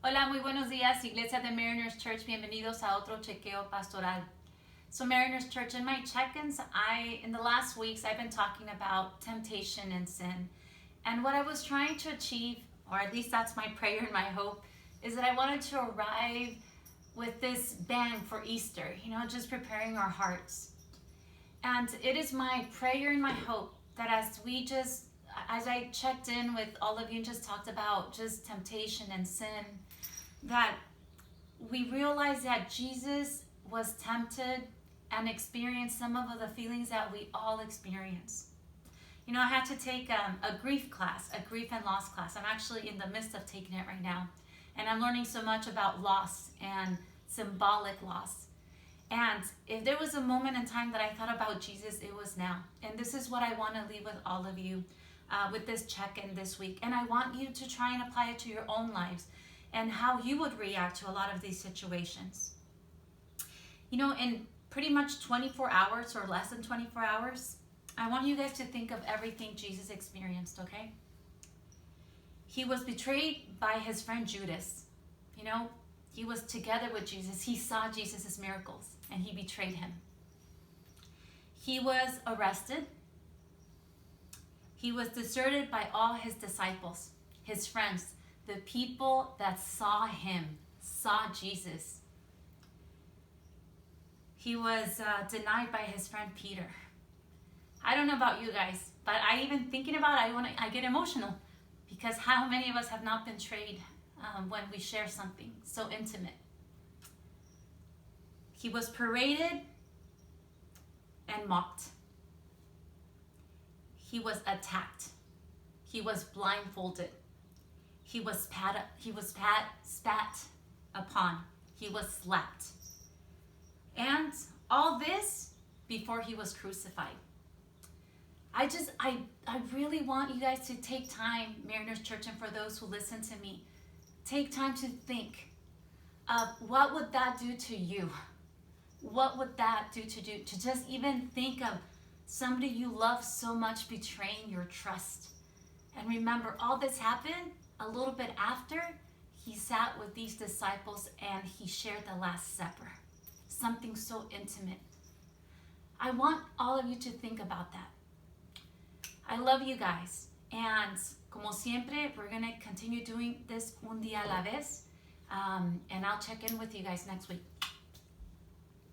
Hola, muy buenos días, Iglesia de Mariners Church. Bienvenidos a otro chequeo pastoral. So Mariners Church, in my check-ins, in the last weeks, I've been talking about temptation and sin. And what I was trying to achieve, or at least that's my prayer and my hope, is that I wanted to arrive with this bang for Easter, just preparing our hearts. And it is my prayer and my hope that as I checked in with all of you and just talked about just temptation and sin, that we realize that Jesus was tempted and experienced some of the feelings that we all experience. I had to take a grief class, a grief and loss class. I'm actually in the midst of taking it right now. And I'm learning so much about loss and symbolic loss. And if there was a moment in time that I thought about Jesus, it was now. And this is what I want to leave with all of you with this check-in this week. And I want you to try and apply it to your own lives and how you would react to a lot of these situations. In pretty much 24 hours or less than 24 hours, I want you guys to think of everything Jesus experienced, okay? He was betrayed by his friend Judas. He was together with Jesus. He saw Jesus' miracles and he betrayed him. He was arrested. He was deserted by all his disciples, his friends, the people that saw him, saw Jesus. He was denied by his friend Peter. I don't know about you guys, but even thinking about it, I get emotional, because how many of us have not been betrayed when we share something so intimate? He was paraded and mocked. He was attacked. He was blindfolded. He was spat upon. He was slapped. And all this before he was crucified. I really want you guys to take time, Mariners Church, and for those who listen to me, take time to think of what would that do to you? What would that do to just even think of somebody you love so much betraying your trust? And remember, all this happened a little bit after he sat with these disciples and he shared the Last Supper. Something so intimate. I want all of you to think about that. I love you guys. And como siempre, we're going to continue doing this un día a la vez. And I'll check in with you guys next week.